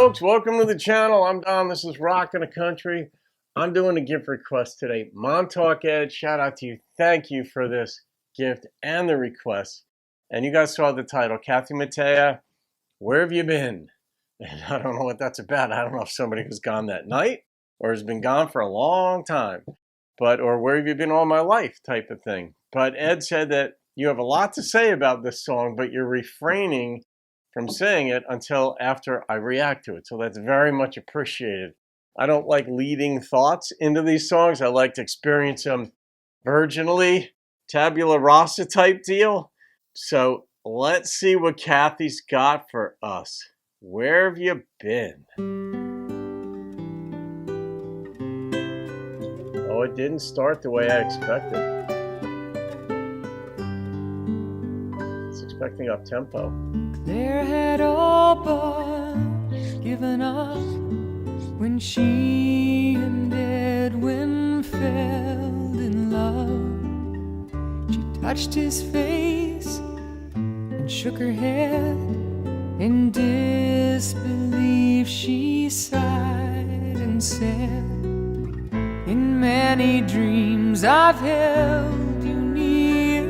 folks, welcome to the channel. I'm Don. This is Rockin' the Country. I'm doing a gift request today. Montauk Ed, shout out to you. Thank you for this gift and the request. And you guys saw the title, Kathy Mattea, where have you been? And I don't know what that's about. I don't know if somebody was gone that night or has been gone for a long time, or where have you been all my life type of thing. But Ed said that you have a lot to say about this song, but you're refraining from saying it until after I react to it. So that's very much appreciated. I don't like leading thoughts into these songs. I like to experience them virginally, tabula rasa type deal. So let's see what Kathy's got for us. Where have you been? Oh, it didn't start the way I expected. It's expecting up tempo. Claire had all but given up when she and Edwin fell in love. She touched his face and shook her head. In disbelief she sighed and said, in many dreams I've held you near.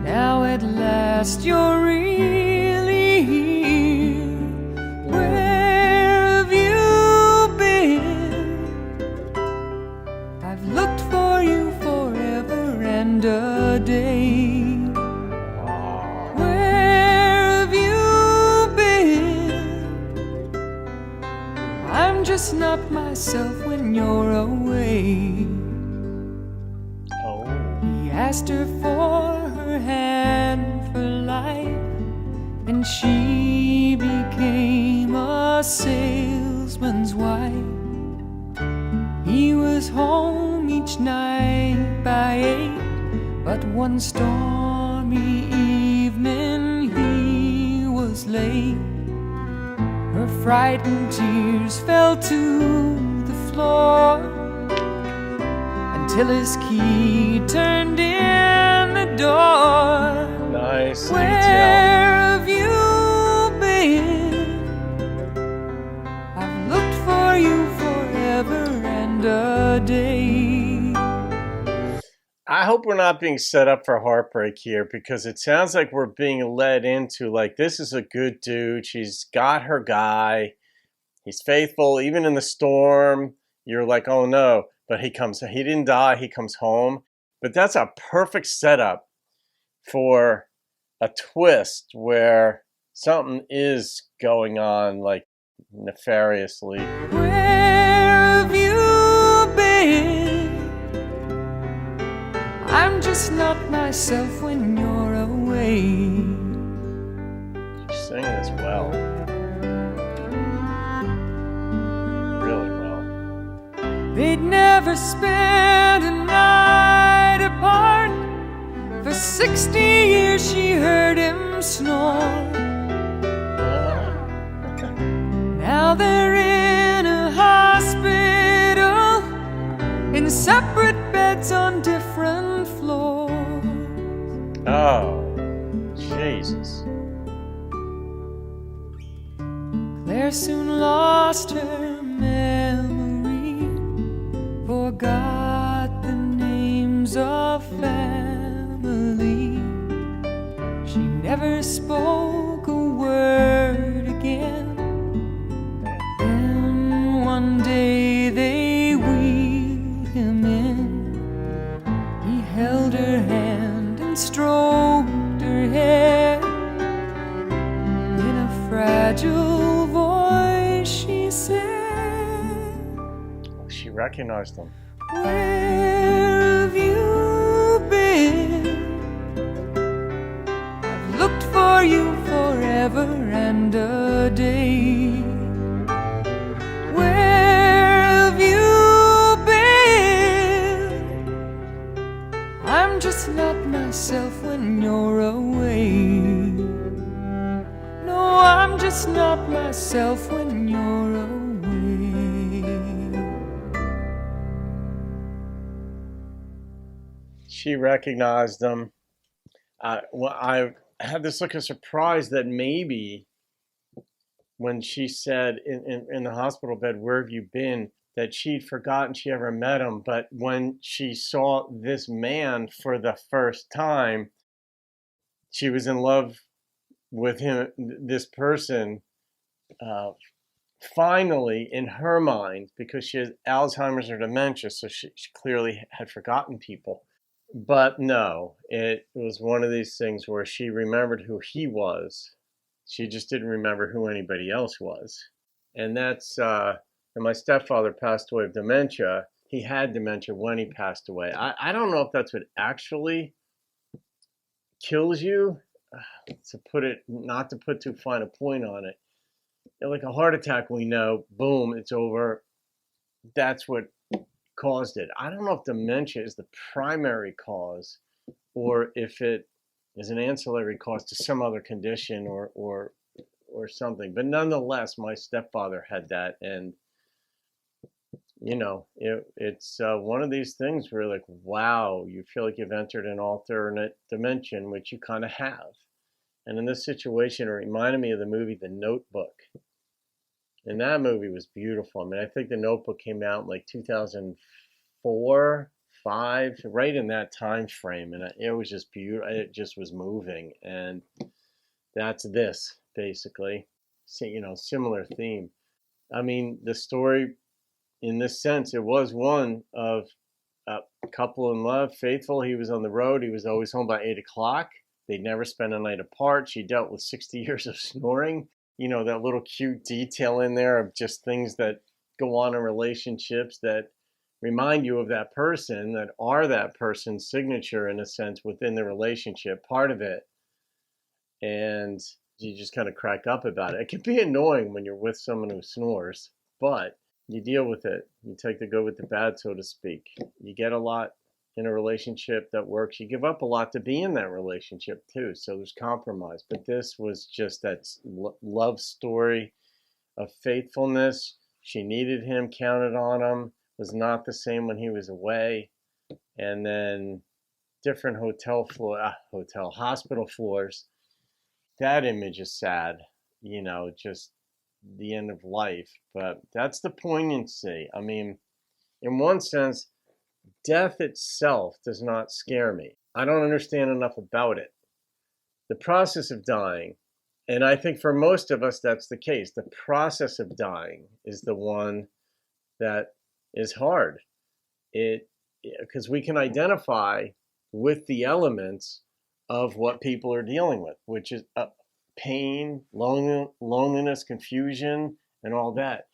Now at last you're really here. Where have you been? I've looked for you forever and a day. Where have you been? I'm just not myself when you're away. He asked her for her hand for life, and she became a salesman's wife. He was home each night by 8, but one stormy evening he was late. Her frightened tears fell to the floor until his key turned in the door. Nice. Where have you been? I've looked for you forever and a day. I hope we're not being set up for heartbreak here, because it sounds like we're being led into, like, this is a good dude. She's got her guy. He's faithful, even in the storm. You're like, oh no. But he didn't die, he comes home. But that's a perfect setup for a twist where something is going on, like, nefariously. Where have you been? I'm just not myself when you're away. She's singing this well. Really well. They'd never spent a night apart. For 60 years she heard him snore. Now they're in a hospital, in separate beds on different floors. Oh, Jesus. Claire soon lost her memory, forgot the names of family. She never spoke a word again. Then one day they wheeled him in. He held her hand and stroked her hair. In a fragile voice she said, She recognized him. where have you been? I've looked for you forever and a day. Where have you been? I'm just not myself when you're away. No, I'm just not myself when you're away. She recognized him. Well, I had this look of surprise that maybe when she said in the hospital bed, "Where have you been?" that she'd forgotten she ever met him. But when she saw this man for the first time, she was in love with him, this person, finally, in her mind, because she has Alzheimer's or dementia, so she clearly had forgotten people. But no, it was one of these things where she remembered who he was. She just didn't remember who anybody else was. And that's, and my stepfather passed away of dementia. He had dementia when he passed away. I don't know if that's what actually kills you, to put it, not to put too fine a point on it. Like a heart attack, we know, boom, it's over. That's what caused it. I don't know if dementia is the primary cause or if it is an ancillary cause to some other condition or something. But nonetheless, my stepfather had that, and you know, it's one of these things where like, wow, you feel like you've entered an alternate dimension, which you kind of have. And in this situation, it reminded me of the movie The Notebook. And that movie was beautiful. I mean, I think The Notebook came out in like 2004, 5, right in that time frame. And it was just beautiful. It just was moving. And that's this, basically. So, you know, similar theme. I mean, the story, in this sense, it was one of a couple in love, faithful. He was on the road. He was always home by 8 o'clock. They'd never spend a night apart. She dealt with 60 years of snoring. You know, that little cute detail in there of just things that go on in relationships that remind you of that person, that are that person's signature in a sense within the relationship, part of it. And you just kind of crack up about it. It can be annoying when you're with someone who snores, but you deal with it. You take the good with the bad, so to speak. You get a lot in a relationship that works. You give up a lot to be in that relationship too. So there's compromise. But this was just that love story of faithfulness. She needed him, counted on him, was not the same when he was away. And then different hospital floors. That image is sad, you know, just the end of life. But that's the poignancy. I mean, in one sense, death itself does not scare me. I don't understand enough about it. The process of dying, and I think for most of us that's the case, the process of dying is the one that is hard. Because we can identify with the elements of what people are dealing with, which is pain, loneliness, confusion, and all that.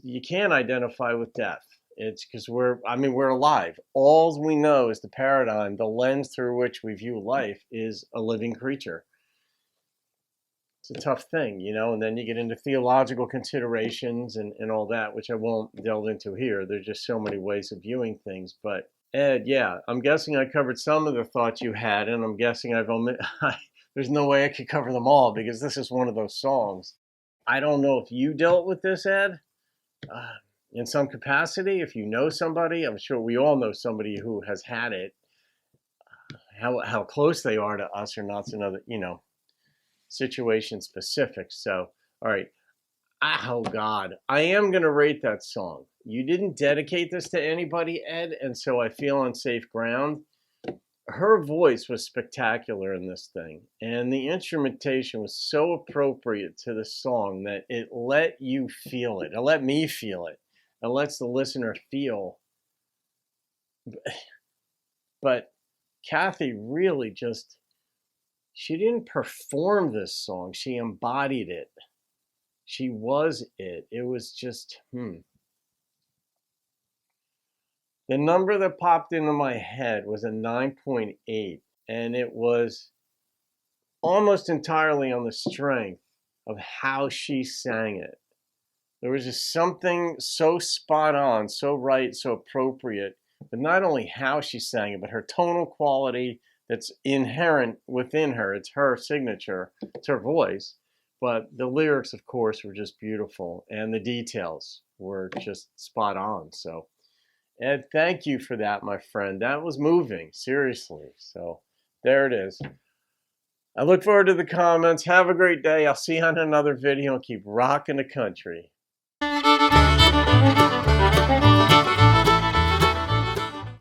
You can't identify with death. It's because we're alive. All we know is the paradigm, the lens through which we view life is a living creature. It's a tough thing, you know, and then you get into theological considerations and all that, which I won't delve into here. There's just so many ways of viewing things. But Ed, yeah, I'm guessing I covered some of the thoughts you had, and I'm guessing there's no way I could cover them all because this is one of those songs. I don't know if you dealt with this, Ed. In some capacity, if you know somebody, I'm sure we all know somebody who has had it. How close they are to us or not's another, you know, situation specific. So, all right. Oh God, I am gonna rate that song. You didn't dedicate this to anybody, Ed, and so I feel on safe ground. Her voice was spectacular in this thing, and the instrumentation was so appropriate to the song that it let you feel it. It let me feel it. It lets the listener feel. But Kathy really just, she didn't perform this song. She embodied it. She was it. It was just, The number that popped into my head was a 9.8, and it was almost entirely on the strength of how she sang it. There was just something so spot on, so right, so appropriate, but not only how she sang it, but her tonal quality that's inherent within her. It's her signature, it's her voice. But the lyrics, of course, were just beautiful, and the details were just spot on. So, Ed, thank you for that, my friend. That was moving, seriously. So, there it is. I look forward to the comments. Have a great day. I'll see you on another video and keep rocking the country.